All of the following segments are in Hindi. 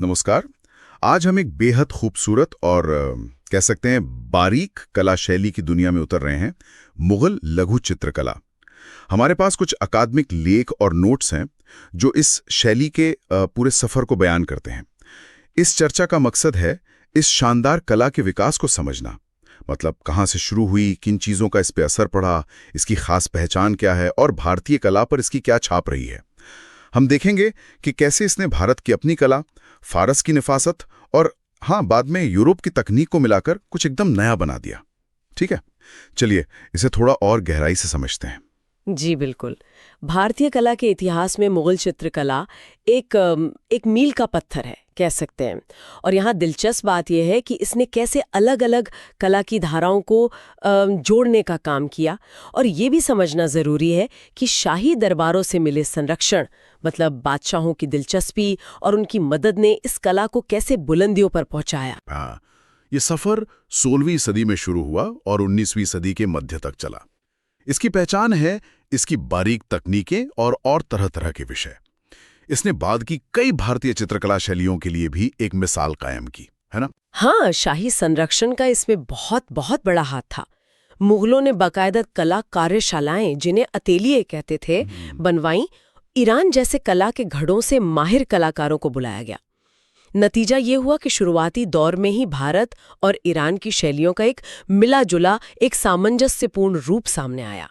नमस्कार। आज हम एक बेहद खूबसूरत और कह सकते हैं बारीक कला शैली की दुनिया में उतर रहे हैं, मुगल लघु चित्रकला। हमारे पास कुछ अकादमिक लेख और नोट्स हैं जो इस शैली के पूरे सफर को बयान करते हैं। इस चर्चा का मकसद है इस शानदार कला के विकास को समझना। मतलब कहाँ से शुरू हुई, किन चीज़ों का इस पे असर पड़ा, इसकी खास पहचान क्या है और भारतीय कला पर इसकी क्या छाप रही है। हम देखेंगे कि कैसे इसने भारत की अपनी कला, फारस की निफासत और हाँ, बाद में यूरोप की तकनीक को मिलाकर कुछ एकदम नया बना दिया। ठीक है, चलिए इसे थोड़ा और गहराई से समझते हैं। जी बिल्कुल। भारतीय कला के इतिहास में मुगल चित्रकला एक मील का पत्थर है, कह सकते हैं। और यहाँ दिलचस्प बात यह है कि इसने कैसे अलग अलग कला की धाराओं को जोड़ने का काम किया। और ये भी समझना ज़रूरी है कि शाही दरबारों से मिले संरक्षण, मतलब बादशाहों की दिलचस्पी और उनकी मदद ने इस कला को कैसे बुलंदियों पर पहुंचाया। हाँ, ये सफर 16वीं सदी में शुरू हुआ और 19वीं सदी के मध्य तक चला। इसकी पहचान है इसकी बारीक तकनीकें और तरह तरह के विषय। इसने बाद की कई भारतीय चित्रकला शैलियों के लिए भी एक मिसाल कायम की, है ना? हाँ, शाही संरक्षण का इसमें बहुत बहुत बड़ा हाथ था। मुगलों ने बाकायदा कला कार्यशालाएं, जिन्हें अतेलिये कहते थे, बनवाई। ईरान जैसे कला के घड़ों से माहिर कलाकारों को बुलाया गया। नतीजा ये हुआ कि शुरुआती दौर में ही भारत और ईरान की शैलियों का एक मिला जुला, एक सामंजस्यपूर्ण रूप सामने आया।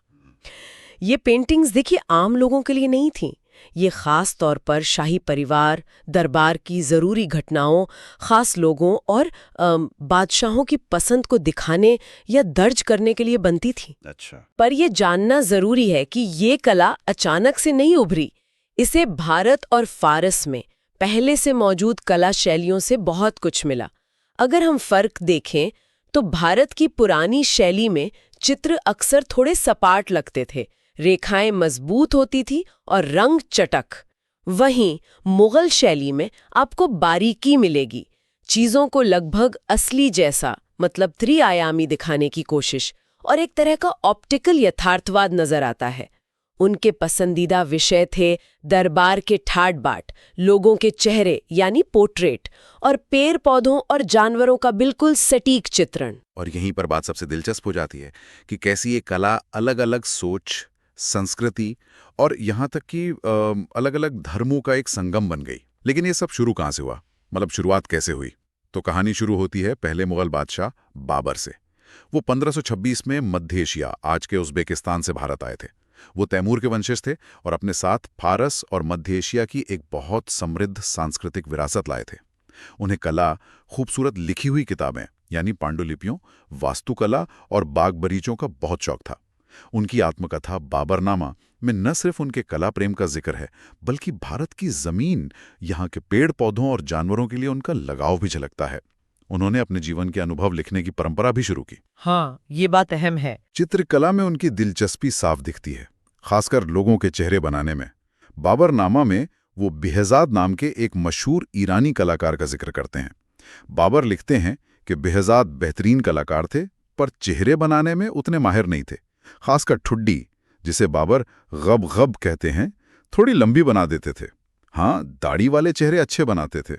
ये पेंटिंग्स देखिए आम लोगों के लिए नहीं थीं। ये खास तौर पर शाही परिवार, दरबार की ज़रूरी घटनाओं, खास लोगों और बादशाहों की पसंद को दिखाने या दर्ज करने के लिए बनती थी। अच्छा। पर यह जानना ज़रूरी है कि ये कला अचानक से नहीं उभरी। इसे भारत और फारस में पहले से मौजूद कला शैलियों से बहुत कुछ मिला। अगर हम फर्क देखें तो भारत की पुरानी शैली में चित्र अक्सर थोड़े सपाट लगते थे, रेखाएं मजबूत होती थी और रंग चटक। वहीं मुगल शैली में आपको बारीकी मिलेगी, चीजों को लगभग असली जैसा, मतलब त्रिआयामी दिखाने की कोशिश, और एक तरह का ऑप्टिकल यथार्थवाद नजर आता है। उनके पसंदीदा विषय थे दरबार के ठाट बाट, लोगों के चेहरे यानी पोर्ट्रेट, और पेड़ पौधों और जानवरों का बिल्कुल सटीक चित्रण। और यहीं पर बात सबसे दिलचस्प हो जाती है कि कैसी ये कला अलग अलग सोच, संस्कृति और यहाँ तक कि अलग अलग धर्मों का एक संगम बन गई। लेकिन ये सब शुरू कहाँ से हुआ, मतलब शुरुआत कैसे हुई? तो कहानी शुरू होती है पहले मुगल बादशाह बाबर से। वो 1526 में मध्य एशिया, आज के उज़्बेकिस्तान से भारत आए थे। वो तैमूर के वंशज थे और अपने साथ फारस और मध्य एशिया की एक बहुत समृद्ध सांस्कृतिक विरासत लाए थे। उन्हें कला, खूबसूरत लिखी हुई किताबें यानी पांडुलिपियों, वास्तुकला और बाग बगीचों का बहुत शौक था। उनकी आत्मकथा बाबरनामा में न सिर्फ उनके कला प्रेम का जिक्र है, बल्कि भारत की जमीन, यहाँ के पेड़ पौधों और जानवरों के लिए उनका लगाव भी झलकता है। उन्होंने अपने जीवन के अनुभव लिखने की परंपरा भी शुरू की। हाँ, ये बात अहम है। चित्रकला में उनकी दिलचस्पी साफ दिखती है, खासकर लोगों के चेहरे बनाने में। बाबरनामा में वो बेहजाद नाम के एक मशहूर ईरानी कलाकार का जिक्र करते हैं। बाबर लिखते हैं कि बेहजाद बेहतरीन कलाकार थे, पर चेहरे बनाने में उतने माहिर नहीं थे। खासकर ठुड्डी, जिसे बाबर गब गब कहते हैं, थोड़ी लंबी बना देते थे। हाँ, दाढ़ी वाले चेहरे अच्छे बनाते थे।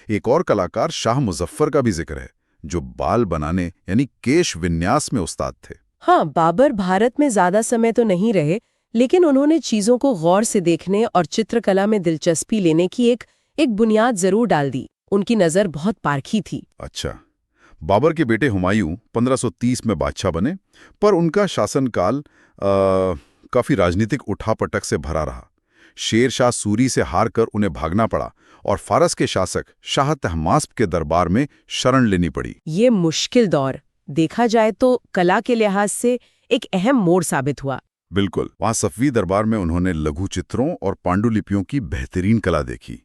एक और कलाकार शाह मुजफ्फर का भी जिक्र है, जो बाल बनाने यानी केश विन्यास में उस्ताद थे। हाँ, बाबर भारत में ज्यादा समय तो नहीं रहे, लेकिन उन्होंने चीजों को गौर से देखने और चित्रकला में दिलचस्पी लेने की एक बुनियाद जरूर डाल दी। उनकी नजर बहुत पारखी थी। अच्छा, बाबर के बेटे हुमायूं 1530 में बादशाह बने, पर उनका शासनकाल काफी राजनीतिक उठापटक से भरा रहा। शेर शाह सूरी से हार कर उन्हें भागना पड़ा और फारस के शासक शाह तहमास्प के दरबार में शरण लेनी पड़ी। ये मुश्किल दौर देखा जाए तो कला के लिहाज से एक अहम मोड़ साबित हुआ। बिल्कुल। वहां सफवी दरबार में उन्होंने लघु चित्रों और पांडुलिपियों की बेहतरीन कला देखी।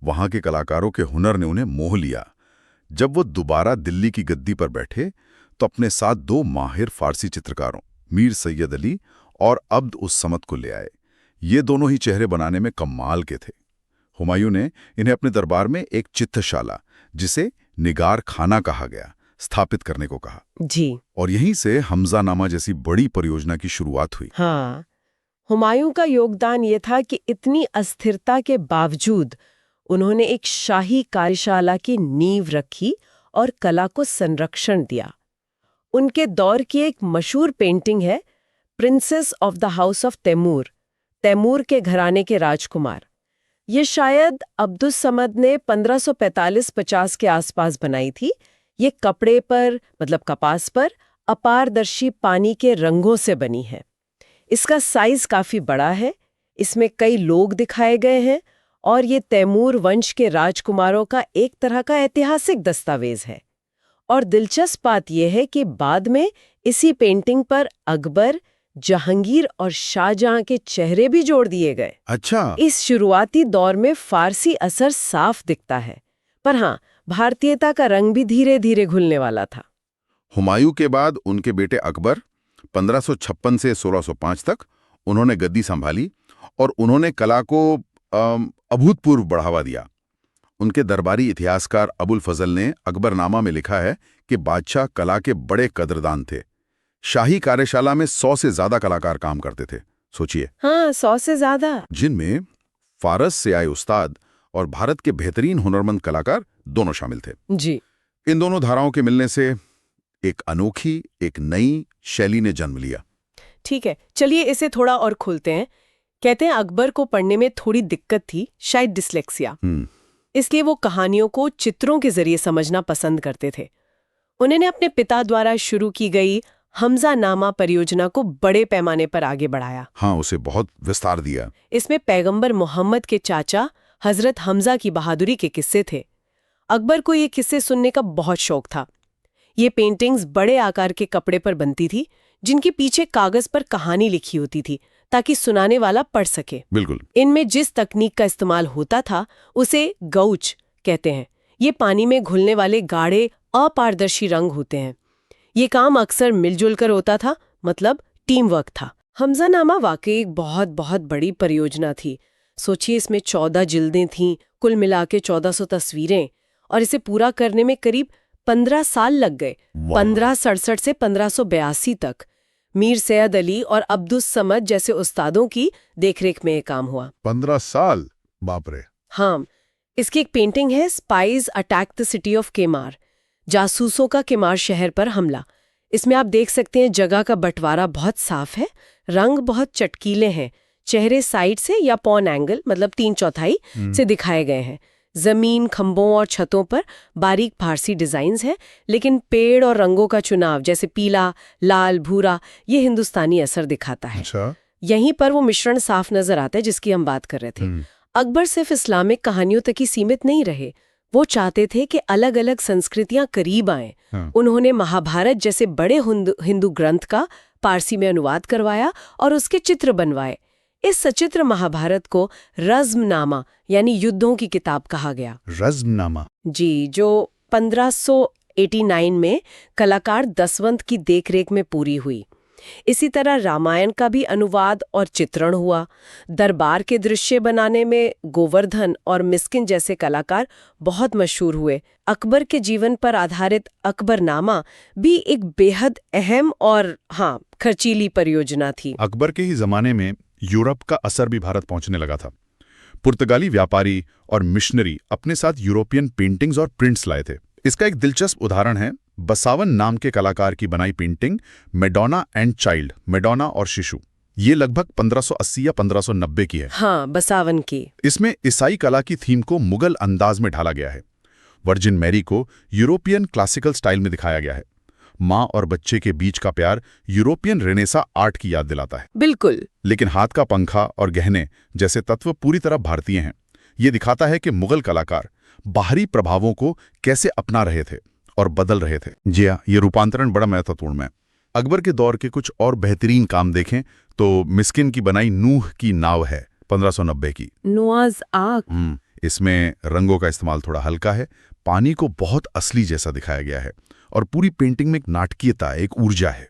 वहां के कलाकारों के हुनर ने उन्हें मोह लिया। जब वो दोबारा दिल्ली की गद्दी पर बैठे तो अपने साथ दो माहिर फारसी चित्रकारों, मीर सैयद अली और अब्द उस समत को ले आए। ये दोनों ही चेहरे बनाने में कमाल के थे। हुमायूं ने इन्हें अपने दरबार में एक चित्रशाला, जिसे निगार खाना कहा गया, स्थापित करने को कहा। जी। और यहीं से हमजा नामा जैसी बड़ी परियोजना की शुरुआत हुई। हाँ, हुमायूं का योगदान ये था कि इतनी अस्थिरता के बावजूद उन्होंने एक शाही कार्यशाला की नींव रखी और कला को संरक्षण दिया। उनके दौर की एक मशहूर पेंटिंग है princess of the house of Timur, Timur के घराने के राजकुमार। ये शायद अब्दुस समद ने 1545-50 के आसपास बनाई थी। ये कपड़े पर मतलब कपास पर अपारदर्शी पानी के रंगों से बनी है। इसका साइज काफी बड़ा है, इसमें कई लोग दिखाए गए हैं और ये तैमूर वंश के राजकुमारों का एक तरह का ऐतिहासिक दस्तावेज है। और दिलचस्प बात यह है कि बाद में इसी पेंटिंग पर अकबर, जहांगीर और शाहजहां के चेहरे भी जोड़ दिए गए। अच्छा। इस शुरुआती दौर में फारसी असर साफ दिखता है, पर हाँ, भारतीयता का रंग भी धीरे धीरे घुलने वाला था। हुमायूं के बाद उनके बेटे अकबर 1556 से 1605 तक उन्होंने गद्दी संभाली और उन्होंने कला को अभूतपूर्व बढ़ावा दिया। उनके दरबारी इतिहासकार अबुल फजल ने अकबरनामा में लिखा है कि बादशाह कला के बड़े कदरदान थे। शाही कार्यशाला में 100 से ज्यादा कलाकार काम करते थे। सोचिए। हाँ, 100 से ज्यादा। जिनमें फारस से आए उस्ताद और भारत के बेहतरीन हुनरमंद कलाकार दोनों शामिल थे। जी। इन दोनों धाराओं के मिलने से एक अनोखी, एक नई शैली ने जन्म लिया। ठीक है, चलिए इसे थोड़ा और खोलते हैं। कहते हैं अकबर को पढ़ने में थोड़ी दिक्कत थी, शायद डिस्लेक्सिया। इसलिए वो कहानियों को चित्रों के जरिए समझना पसंद करते थे। उन्होंने अपने पिता द्वारा शुरू की गई हमजा नामा परियोजना को बड़े पैमाने पर आगे बढ़ाया। हाँ, उसे बहुत विस्तार दिया। इसमें पैगंबर मोहम्मद के चाचा हजरत हमजा की बहादुरी के किस्से थे। अकबर को ये किस्से सुनने का बहुत शौक था। ये पेंटिंग्स बड़े आकार के कपड़े पर बनती थी, जिनके पीछे कागज पर कहानी लिखी होती थी ताकि सुनाने वाला पढ़ सके। बिल्कुल। इनमें जिस तकनीक का इस्तेमाल होता था उसे गौच कहते हैं। ये पानी में घुलने वाले गाढ़े अपारदर्शी रंग होते हैं। ये काम अक्सर मिलजुल कर होता था, मतलब टीम वर्क था। हमजानामा वाकई एक बहुत बहुत बड़ी परियोजना थी। सोचिए, इसमें 14 जिल्दें थीं, कुल मिला के 1400 तस्वीरें, और इसे पूरा करने में करीब 15 साल लग गए। 1567 से 1582 तक मीर सैयद अली और अब्दुस समद जैसे उस्तादों की देखरेख में ये काम हुआ। 15 साल, बाप रे। हाँ, इसकी एक पेंटिंग है spies attack the city of Kemar, जासूसों का केमार शहर पर हमला। इसमें आप देख सकते हैं जगह का बंटवारा बहुत साफ है, रंग बहुत चटकीले हैं, चेहरे साइड से या पॉन एंगल मतलब 3/4 से दिखाए गए हैं। जमीन, खंभों और छतों पर बारीक फारसी डिजाइन्स हैं, लेकिन पेड़ और रंगों का चुनाव जैसे पीला, लाल, भूरा, ये हिंदुस्तानी असर दिखाता है। अच्छा। यहीं पर वो मिश्रण साफ नजर आता है जिसकी हम बात कर रहे थे। अकबर सिर्फ इस्लामिक कहानियों तक ही सीमित नहीं रहे, वो चाहते थे कि अलग अलग संस्कृतियां करीब आएं। उन्होंने महाभारत जैसे बड़े हिंदू ग्रंथ का पारसी में अनुवाद करवाया और उसके चित्र बनवाए। इस सचित्र महाभारत को रज़्मनामा यानी युद्धों की किताब कहा गया। रज़्मनामा जी, जो 1589 में कलाकार दसवंत की देखरेख में पूरी हुई। इसी तरह रामायण का भी अनुवाद और चित्रण हुआ। दरबार के दृश्य बनाने में गोवर्धन और मिस्किन जैसे कलाकार बहुत मशहूर हुए। अकबर के जीवन पर आधारित अकबरनामा भी एक बेहद अहम और खर्चीली परियोजना थी। अकबर के ही जमाने में यूरोप का असर भी भारत पहुंचने लगा था। पुर्तगाली व्यापारी और मिशनरी अपने साथ यूरोपियन पेंटिंग्स और प्रिंट्स लाए थे। इसका एक दिलचस्प उदाहरण है बसावन नाम के कलाकार की बनाई painting Madonna and child, Madonna और शिशु। ये लगभग 1580 या 1590 की है। हाँ, बसावन की। इसमें ईसाई कला की थीम को मुगल अंदाज में ढाला गया है। वर्जिन मैरी को यूरोपियन क्लासिकल स्टाइल में दिखाया गया है। माँ और बच्चे के बीच का प्यार यूरोपियन रेनेसा आर्ट की याद दिलाता है। बिल्कुल। लेकिन हाथ का पंखा और गहने जैसे तत्व पूरी तरह भारतीय हैं। ये दिखाता है कि मुगल कलाकार बाहरी प्रभावों को कैसे अपना रहे थे और बदल रहे थे। जी हाँ, ये रूपांतरण बड़ा महत्वपूर्ण है। अकबर के दौर के कुछ और बेहतरीन काम देखें तो मिस्किन की बनाई नूह की नाव है 1590 की। नोआज़ आर्क। इसमें रंगों का इस्तेमाल थोड़ा हल्का है, पानी को बहुत असली जैसा दिखाया गया है और पूरी पेंटिंग में एक नाटकीयता, एक ऊर्जा है।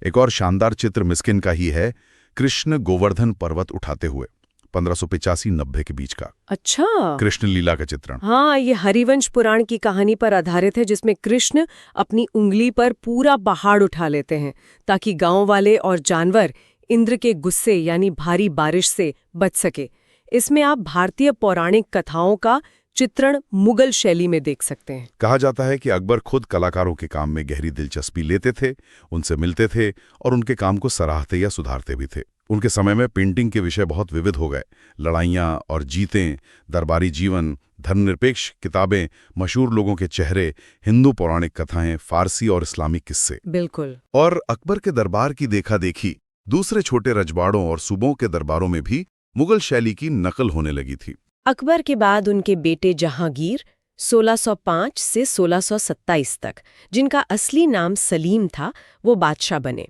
एक और शानदार चित्र मिस्किन का ही है, कृष्ण गोवर्धन पर्वत उठाते हुए, 1585-90 के बीच का। अच्छा, कृष्ण लीला का चित्रण। हाँ, ये हरिवंश पुराण की कहानी पर आधारित है जिसमें कृष्ण अपनी उंगली पर पूरा पहाड़ उठा लेते हैं ताकि गांव वाले और जानवर इंद्र के गुस्से यानी भारी बारिश से बच सके। इसमें आप भारतीय पौराणिक कथाओं का चित्रण मुगल शैली में देख सकते हैं। कहा जाता है कि अकबर खुद कलाकारों के काम में गहरी दिलचस्पी लेते थे, उनसे मिलते थे और उनके काम को सराहते या सुधारते भी थे। उनके समय में पेंटिंग के विषय बहुत विविध हो गए। लड़ाइयाँ और जीतें, दरबारी जीवन, धर्मनिरपेक्ष किताबें, मशहूर लोगों के चेहरे, हिंदू पौराणिक कथाएं, फारसी और इस्लामिक किस्से। बिल्कुल। और अकबर के दरबार की देखा-देखी दूसरे छोटे रजवाड़ों और सूबों के दरबारों में भी मुगल शैली की नकल होने लगी थी। अकबर के बाद उनके बेटे जहांगीर 1605 से 1627 तक, जिनका असली नाम सलीम था, वो बादशाह बने।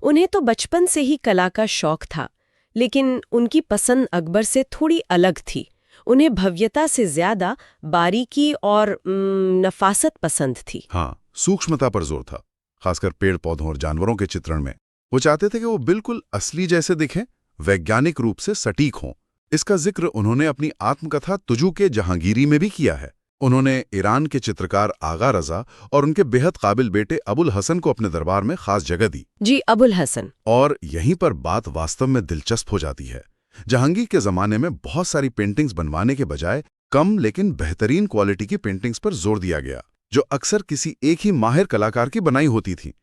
उन्हें तो बचपन से ही कला का शौक था, लेकिन उनकी पसंद अकबर से थोड़ी अलग थी। उन्हें भव्यता से ज्यादा बारीकी और नफासत पसंद थी। हाँ, सूक्ष्मता पर जोर था, खासकर पेड़ पौधों और जानवरों के चित्रण में। वो चाहते थे कि वो बिल्कुल असली जैसे दिखें, वैज्ञानिक रूप से सटीक हों। इसका जिक्र उन्होंने अपनी आत्मकथा तुजू के जहांगीरी में भी किया है। उन्होंने ईरान के चित्रकार आगा रजा और उनके बेहद काबिल बेटे अबुल हसन को अपने दरबार में खास जगह दी। जी, अबुल हसन। और यहीं पर बात वास्तव में दिलचस्प हो जाती है। जहांगीर के जमाने में बहुत सारी पेंटिंग्स बनवाने के बजाय कम लेकिन बेहतरीन क्वालिटी की पेंटिंग्स पर जोर दिया गया, जो अक्सर किसी एक ही माहिर कलाकार की बनाई होती थी।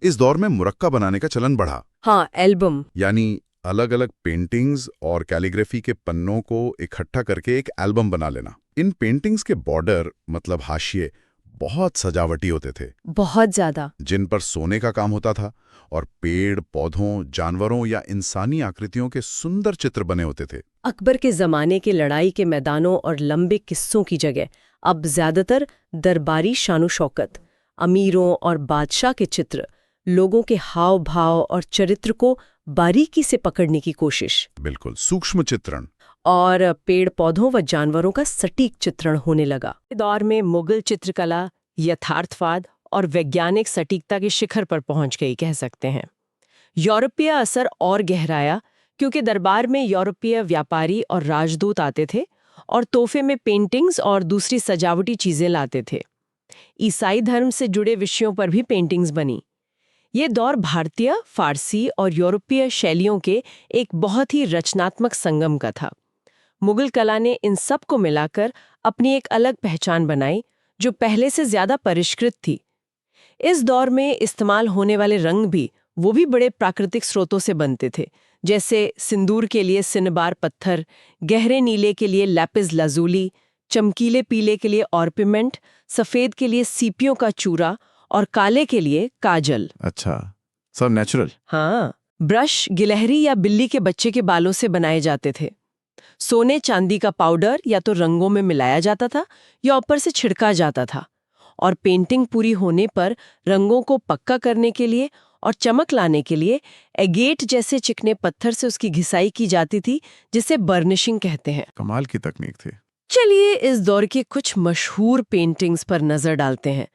इस दौर में मुरक्का बनाने का चलन बढ़ा। हाँ, एल्बम, यानी अलग अलग पेंटिंग्स और कैलीग्राफी के पन्नों को इकट्ठा करके एक एल्बम बना लेना। इन पेंटिंग्स के बॉर्डर मतलब हाशिए बहुत सजावटी होते थे, बहुत ज्यादा, जिन पर सोने का काम होता था और पेड़ पौधों, जानवरों या इंसानी आकृतियों के सुंदर चित्र बने होते थे। अकबर के जमाने के लड़ाई के मैदानों और लंबे किस्सों की जगह अब ज्यादातर दरबारी शानो शौकत, अमीरों और बादशाह के चित्र, लोगों के हाव भाव और चरित्र को बारीकी से पकड़ने की कोशिश। बिल्कुल, सूक्ष्म चित्रण और पेड़ पौधों व जानवरों का सटीक चित्रण होने लगा। इस दौर में मुगल चित्रकला यथार्थवाद और वैज्ञानिक सटीकता के शिखर पर पहुंच गई, कह सकते हैं। यूरोपीय असर और गहराया, क्योंकि दरबार में यूरोपीय व्यापारी और राजदूत आते थे और तोहफे में पेंटिंग्स और दूसरी सजावटी चीजें लाते थे। ईसाई धर्म से जुड़े विषयों पर भी पेंटिंग्स बनी। ये दौर भारतीय, फारसी और यूरोपीय शैलियों के एक बहुत ही रचनात्मक संगम का था। मुगल कला ने इन सब को मिलाकर अपनी एक अलग पहचान बनाई, जो पहले से ज्यादा परिष्कृत थी। इस दौर में इस्तेमाल होने वाले रंग भी बड़े प्राकृतिक स्रोतों से बनते थे, जैसे सिंदूर के लिए सिनबार पत्थर, गहरे नीले के लिए लैपिस लाजुली, चमकीले पीले के लिए ऑर्पिमेंट, सफेद के लिए सीपियों का चूरा और काले के लिए काजल। अच्छा, सब नेचुरल। हाँ, ब्रश गिलहरी या बिल्ली के बच्चे के बालों से बनाए जाते थे। सोने चांदी का पाउडर या तो रंगों में मिलाया जाता था या ऊपर से छिड़का जाता था, और पेंटिंग पूरी होने पर रंगों को पक्का करने के लिए और चमक लाने के लिए एगेट जैसे चिकने पत्थर से उसकी घिसाई की जाती थी, जिसे बर्निशिंग कहते हैं। कमाल की तकनीक थी। चलिए इस दौर की कुछ मशहूर पेंटिंग्स पर नजर डालते हैं।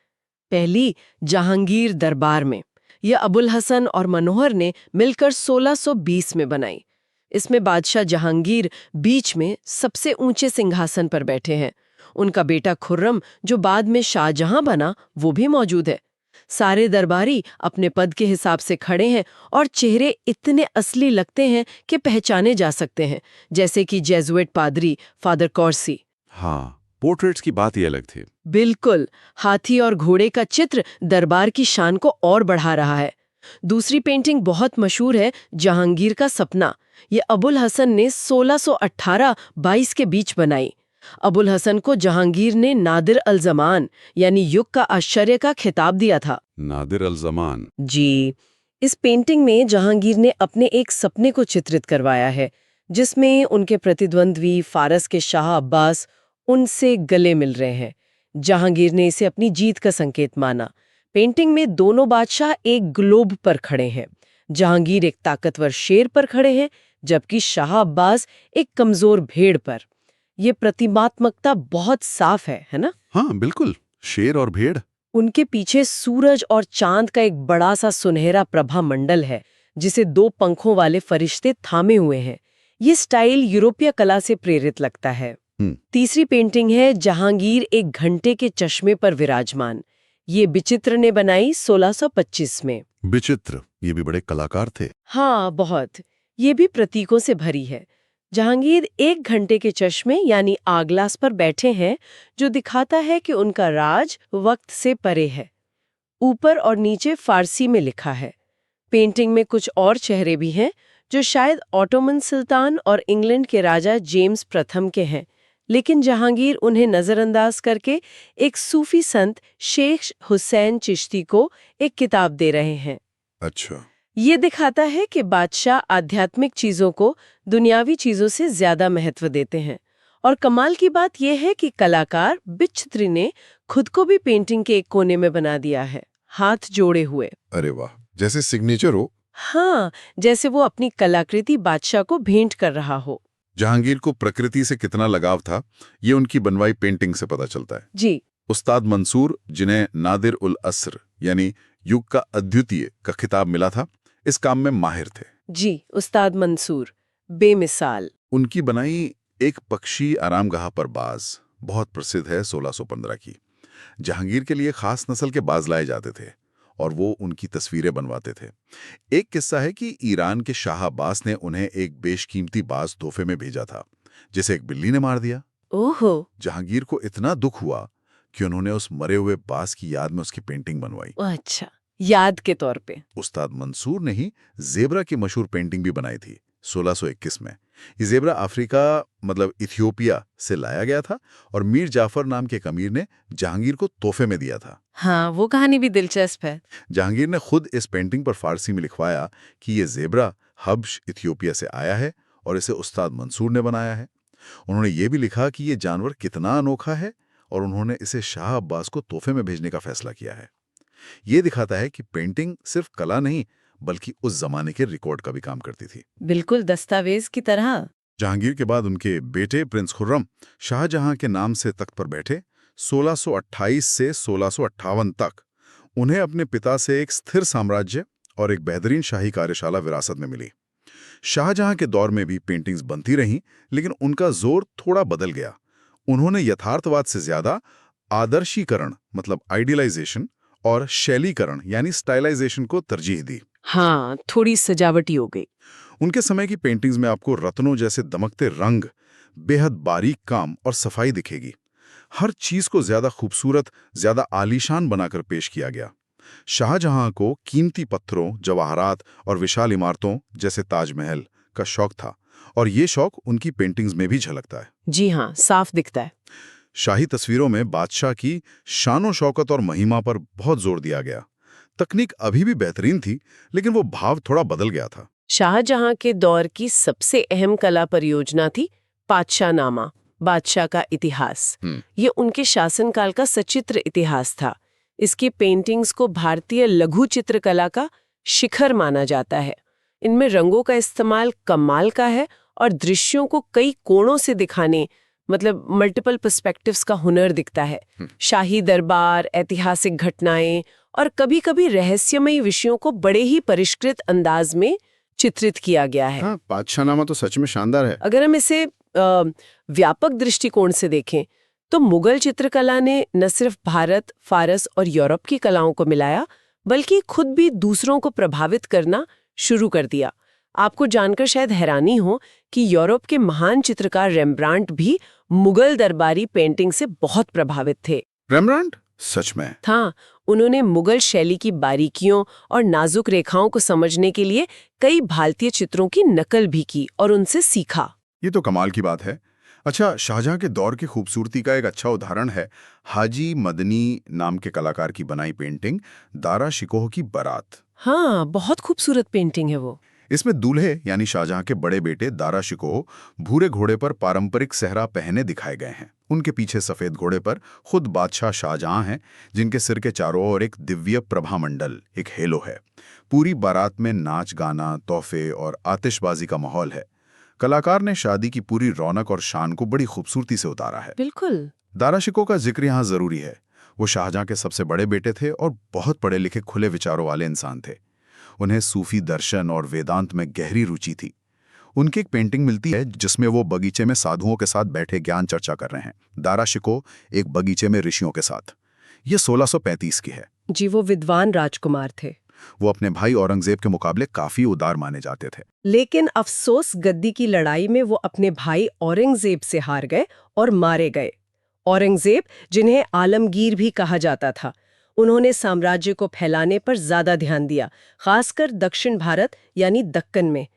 पहली, जहांगीर दरबार में, यह अबुल हसन और मनोहर ने मिलकर 1620 में बनाई। इसमें बादशाह जहांगीर बीच में सबसे ऊंचे सिंहासन पर बैठे हैं। उनका बेटा खुर्रम, जो बाद में शाहजहां बना, वो भी मौजूद है। सारे दरबारी अपने पद के हिसाब से खड़े हैं और चेहरे इतने असली लगते हैं कि पहचाने जा सकते हैं, जैसे कि जेजुएट पादरी फादर कॉर्सी। हाँ, पोर्ट्रेट्स की बात ही अलग थी। बिल्कुल, हाथी और घोड़े का चित्र दरबार की शान को और बढ़ा रहा है। दूसरी पेंटिंग बहुत मशहूर है, जहांगीर का सपना। ये अबुल हसन ने 1618-22 के बीच बनाई। अबुल हसन को जहांगीर ने नादिर अल जमान यानी युग का आश्चर्य का खिताब दिया था। नादिर अल जमान। जी, इस पेंटिंग में जहांगीर ने अपने एक सपने को चित्रित करवाया है, जिसमें उनके प्रतिद्वंद्वी फारस के शाह अब्बास उनसे गले मिल रहे हैं। जहांगीर ने इसे अपनी जीत का संकेत माना। पेंटिंग में दोनों बादशाह एक ग्लोब पर खड़े हैं। जहांगीर एक ताकतवर शेर पर खड़े हैं, जबकि शाह अब्बास एक कमजोर भेड़ पर। ये प्रतिमात्मकता बहुत साफ है ना? हाँ बिल्कुल, शेर और भेड़। उनके पीछे सूरज और चांद का एक बड़ा सा सुनहरा प्रभा मंडल है, जिसे 2 पंखों वाले फरिश्ते थामे हुए हैं। ये स्टाइल यूरोपीय कला से प्रेरित लगता है। तीसरी पेंटिंग है जहांगीर एक घंटे के चश्मे पर विराजमान। ये विचित्र ने बनाई 1625 में। विचित्र, ये भी बड़े कलाकार थे। हाँ, बहुत। ये भी प्रतीकों से भरी है। जहांगीर 1 घंटे के चश्मे यानी आगलास पर बैठे हैं, जो दिखाता है कि उनका राज वक्त से परे है। ऊपर और नीचे फारसी में लिखा है। पेंटिंग में कुछ और चेहरे भी हैं, जो शायद ऑटोमन सुल्तान और इंग्लैंड के राजा जेम्स प्रथम के हैं, लेकिन जहांगीर उन्हें नजरअंदाज करके एक सूफी संत शेख हुसैन चिश्ती को एक किताब दे रहे हैं। अच्छा। ये दिखाता है कि बादशाह आध्यात्मिक चीजों को दुनियावी चीजों से ज्यादा महत्व देते हैं। और कमाल की बात यह है कि कलाकार बिच्छित्री ने खुद को भी पेंटिंग के एक कोने में बना दिया है, हाथ जोड़े हुए। अरे वाह, जैसे सिग्नेचर हो। हाँ, जैसे वो अपनी कलाकृति बादशाह को भेंट कर रहा हो। जहांगीर को प्रकृति से कितना लगाव था, ये उनकी बनवाई पेंटिंग से पता चलता है। जी। उस्ताद मंसूर, जिन्हें नादिर उल अस्र यानी युग का अद्वितीय का खिताब मिला था, इस काम में माहिर थे। जी, उस्ताद मंसूर बेमिसाल। उनकी बनाई एक पक्षी आरामगाह पर बाज बहुत प्रसिद्ध है, 1615 की। जहांगीर के लिए खास नस्ल के बाज लाए जाते थे और वो उनकी तस्वीरें बनवाते थे। एक किस्सा है कि ईरान के शाह अब्बास ने उन्हें एक बेशकीमती बाज तोहफे में भेजा था, जिसे एक बिल्ली ने मार दिया। ओहो। जहांगीर को इतना दुख हुआ कि उन्होंने उस मरे हुए बाज की याद में उसकी पेंटिंग बनवाई। अच्छा, याद के तौर पे। उस्ताद मंसूर ने ही जेबरा की मशहूर पेंटिंग भी बनाई थी 1621 में। ये जेबरा अफ्रीका मतलब इथियोपिया से लाया गया था और मीर जाफर नाम के एक अमीर ने जहांगीर को तोहफे में दिया था। हाँ, वो कहानी भी दिलचस्प है। जहांगीर ने खुद इस पेंटिंग पर फारसी में लिखवाया कि ये जेबरा हब्श इथियोपिया से आया है और इसे उस्ताद मंसूर ने बनाया है। उन्होंने ये भी लिखा कि ये जानवर कितना अनोखा है और उन्होंने इसे शाह अब्बास को तोहफे में भेजने का फैसला किया है। ये दिखाता है कि पेंटिंग सिर्फ कला नहीं बल्कि उस जमाने के रिकॉर्ड का भी काम करती थी। बिल्कुल दस्तावेज की तरह। जहांगीर के बाद उनके बेटे प्रिंस खुर्रम शाहजहां के नाम से तख्त पर बैठे 1628 से 1658 तक। उन्हें अपने पिता से एक स्थिर साम्राज्य और एक बेहतरीन शाही कार्यशाला विरासत में मिली। शाहजहां के दौर में भी पेंटिंग्स बनती रहीं, लेकिन उनका जोर थोड़ा बदल गया। उन्होंने यथार्थवाद से ज्यादा आदर्शीकरण मतलब आइडियलाइजेशन और शैलीकरण यानी स्टाइलाइजेशन को तरजीह दी। हाँ, थोड़ी सजावटी हो गई। उनके समय की पेंटिंग्स में आपको रत्नों जैसे दमकते रंग, बेहद बारीक काम और सफाई दिखेगी। हर चीज को ज्यादा खूबसूरत, ज्यादा आलीशान बनाकर पेश किया गया। शाहजहां को कीमती पत्थरों, जवाहरात और विशाल इमारतों जैसे ताजमहल का शौक था और ये शौक उनकी पेंटिंग्स में भी झलकता है। जी हाँ, साफ दिखता है। शाही तस्वीरों में बादशाह की शानो शौकत और महिमा पर बहुत जोर दिया गया। तकनीक अभी भी बेहतरीन थी, लेकिन वो भाव थोड़ा बदल गया था। शाहजहां के दौर की सबसे अहम कला परियोजना थी पातशाहनामा, बादशाह का इतिहास। ये उनके शासनकाल का सचित्र इतिहास था। इसकी पेंटिंग्स को भारतीय लघु चित्रकला का शिखर माना जाता है। इनमें रंगों का इस्तेमाल कमाल का है और दृश्यों को कई कोणों से दिखाने मतलब मल्टीपल पर्सपेक्टिव्स का हुनर दिखता है। शाही दरबार, ऐतिहासिक घटनाएं और कभी-कभी रहस्यमयी विषयों को बड़े ही परिष्कृत अंदाज में चित्रित किया गया है। हाँ, पातशाहनामा तो सच में शानदार है। अगर हम इसे व्यापक दृष्टिकोण से देखें तो मुगल चित्रकला ने न सिर्फ भारत, फारस और यूरोप की कलाओं को मिलाया, बल्कि खुद भी दूसरों को प्रभावित करना शुरू कर दिया। आपको जानकर शायद हैरानी हो कि यूरोप के महान चित्रकार रेम्ब्रांट भी मुगल दरबारी पेंटिंग से बहुत प्रभावित थे। रेम्ब्रांट? सच में? हाँ, उन्होंने मुगल शैली की बारीकियों और नाजुक रेखाओं को समझने के लिए कई भारतीय चित्रों की नकल भी की और उनसे सीखा। ये तो कमाल की बात है। अच्छा, शाहजहां के दौर की खूबसूरती का एक अच्छा उदाहरण है हाजी मदनी नाम के कलाकार की बनाई पेंटिंग दारा शिकोह की बारात। हाँ, बहुत खूबसूरत पेंटिंग है वो। इसमें दूल्हे यानी शाहजहां के बड़े बेटे दारा शिकोह भूरे घोड़े पर पारंपरिक सेहरा पहने दिखाए गए हैं। उनके पीछे सफेद घोड़े पर खुद बादशाह शाहजहां हैं, जिनके सिर के चारों ओर एक दिव्य प्रभामंडल, एक हेलो है। पूरी बारात में नाच गाना, तोहफे और आतिशबाजी का माहौल है। कलाकार ने शादी की पूरी रौनक और शान को बड़ी खूबसूरती से उतारा है। बिल्कुल। दारा शिकोह का जिक्र यहाँ जरूरी है। वो शाहजहां के सबसे बड़े बेटे थे और बहुत पढ़े लिखे खुले विचारों वाले इंसान थे। उन्हें सूफी दर्शन और वेदांत में गहरी रुचि थी। उनकी एक पेंटिंग मिलती है जिसमें वो बगीचे में साधुओं के साथ बैठे ज्ञान चर्चा कर रहे हैं। दारा शिकोह एक बगीचे में ऋषियों के साथ। ये 1635 की है। जी, वो विद्वान राजकुमार थे। वो अपने भाई औरंगजेब के मुकाबले काफी उदार माने जाते थे। लेकिन अफसोस गद्दी की लड़ाई में वो अपने भाई औरंगजेब से हार गए और मारे गए। औरंगजेब, जिन्हें आलमगीर भी कहा जाता था, उन्होंने साम्राज्य को फैलाने पर ज्यादा ध्यान दिया, खासकर दक्षिण भारत यानी दक्कन में।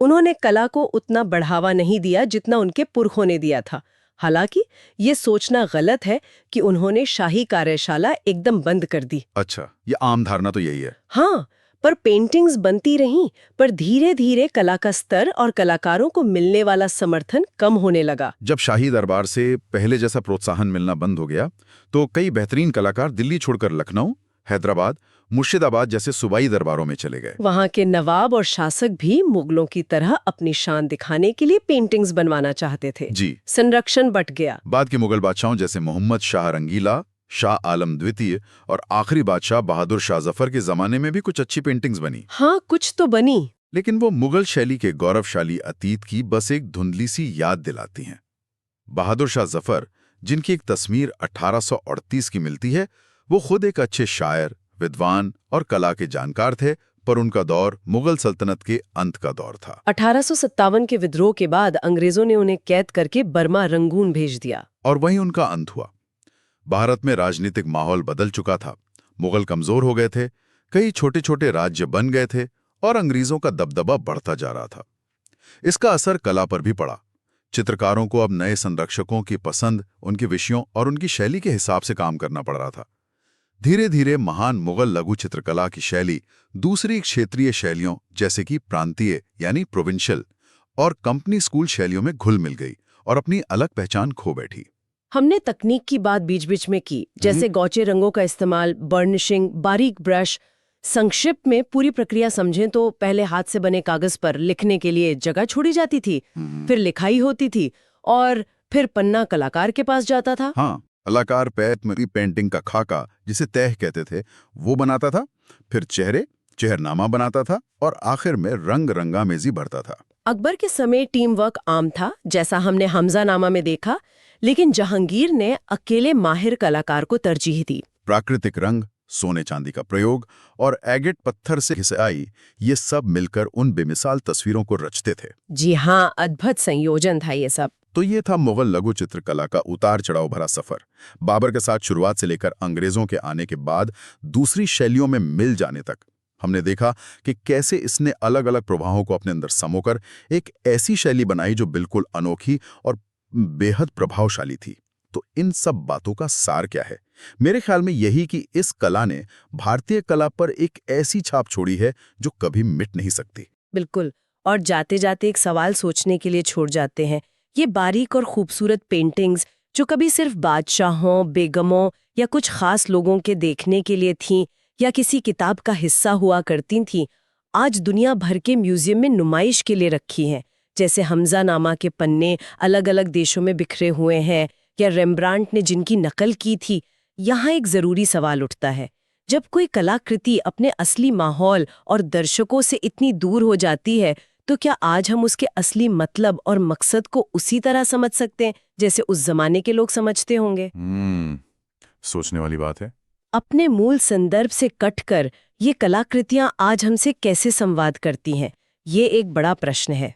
उन्होंने कला को उतना बढ़ावा नहीं दिया जितना उनके पुरखों ने दिया था। हालांकि ये सोचना गलत है कि उन्होंने शाही कार्यशाला एकदम बंद कर दी। अच्छा, ये आम धारणा तो यही है। हाँ, पर पेंटिंग्स बनती रहीं, पर धीरे धीरे कला का स्तर और कलाकारों को मिलने वाला समर्थन कम होने लगा। जब शाही दरबार से पहले जैसा प्रोत्साहन मिलना बंद हो गया, तो कई बेहतरीन कलाकार दिल्ली छोड़कर लखनऊ, हैदराबाद, मुर्शिदाबाद जैसे सूबाई दरबारों में चले गए। वहाँ के नवाब और शासक भी मुगलों की तरह अपनी शान दिखाने के लिए पेंटिंग्स बनवाना चाहते थे। जी। संरक्षण बट गया। बाद के मुगल बादशाहों जैसे मोहम्मद शाह रंगीला, शाह आलम द्वितीय और आखिरी बादशाह बहादुर शाह जफर के जमाने में भी कुछ अच्छी पेंटिंग्स बनी। हाँ, कुछ तो बनी, लेकिन वो मुगल शैली के गौरवशाली अतीत की बस एक धुंधली सी याद दिलाती हैं। बहादुर शाह जफर, जिनकी एक तस्वीर 1838 की मिलती है, वो खुद एक अच्छे शायर, विद्वान और कला के जानकार थे, पर उनका दौर मुगल सल्तनत के अंत का दौर था। 1857 के विद्रोह के बाद अंग्रेजों ने उन्हें कैद करके बर्मा रंगून भेज दिया। और वहीं उनका अंत हुआ। भारत में राजनीतिक माहौल बदल चुका था, मुगल कमजोर हो गए थे, कई छोटे छोटे राज्य बन गए थे और अंग्रेजों का दबदबा बढ़ता जा रहा था। इसका असर कला पर भी पड़ा। चित्रकारों को अब नए संरक्षकों की पसंद, उनके विषयों और उनकी शैली के हिसाब से काम करना पड़ रहा था। धीरे धीरे महान मुगल लघु चित्रकला की शैली दूसरी क्षेत्रीय शैलियों जैसे कि प्रांतीय यानी प्रोविंशियल और कंपनी स्कूल शैलियों में घुल मिल गई और अपनी अलग पहचान खो बैठी। हमने तकनीक की बात बीच बीच में की, जैसे गौचे रंगों का इस्तेमाल, बर्निशिंग, बारीक ब्रश। संक्षिप्त में पूरी प्रक्रिया समझें तो पहले हाथ से बने कागज पर लिखने के लिए जगह छोड़ी जाती थी, फिर लिखाई होती थी और फिर पन्ना कलाकार के पास जाता था। हाँ, कलाकार पैतमरी पेंटिंग का खाका, जिसे तह कहते थे, वो बनाता था, फिर चेहरनामा बनाता था और आखिर में रंग रंगामेजी भरता था। अकबर के समय टीम वर्क आम था, जैसा हमने हमजा नामा में देखा, लेकिन जहांगीर ने अकेले माहिर कलाकार को तरजीह दी। प्राकृतिक रंग, सोने चांदी का प्रयोग और एगेट पत्थर से घिसाई, ये सब मिलकर उन बेमिसाल तस्वीरों को रचते थे। जी हाँ, अद्भुत संयोजन था ये सब। तो ये था मुगल लघु चित्रकला का उतार चढ़ाव भरा सफर। बाबर के साथ शुरुआत से लेकर अंग्रेजों के आने के बाद दूसरी शैलियों में मिल जाने तक हमने देखा कि कैसे इसने अलग अलग प्रभावों को अपने अंदर समोकर एक ऐसी शैली बनाई जो बिल्कुल अनोखी और बेहद प्रभावशाली थी। तो इन सब बातों का सार क्या है? मेरे ख्याल में यही कि इस कला ने भारतीय कला पर एक ऐसी छाप छोड़ी है जो कभी मिट नहीं सकती। बिल्कुल। और जाते जाते एक सवाल सोचने के लिए छोड़ जाते हैं। ये बारीक और खूबसूरत पेंटिंग्स जो कभी सिर्फ बादशाहों, बेगमों या कुछ खास लोगों के देखने के लिए थीं या किसी किताब का हिस्सा हुआ करती थीं, आज दुनिया भर के म्यूजियम में नुमाइश के लिए रखी हैं। जैसे हमजा नामा के पन्ने अलग अलग देशों में बिखरे हुए हैं या रेम्ब्रांट ने जिनकी नकल की थी। यहाँ एक ज़रूरी सवाल उठता है, जब कोई कलाकृति अपने असली माहौल और दर्शकों से इतनी दूर हो जाती है, तो क्या आज हम उसके असली मतलब और मकसद को उसी तरह समझ सकते हैं जैसे उस जमाने के लोग समझते होंगे? सोचने वाली बात है। अपने मूल संदर्भ से कटकर ये कलाकृतियां आज हमसे कैसे संवाद करती हैं? ये एक बड़ा प्रश्न है।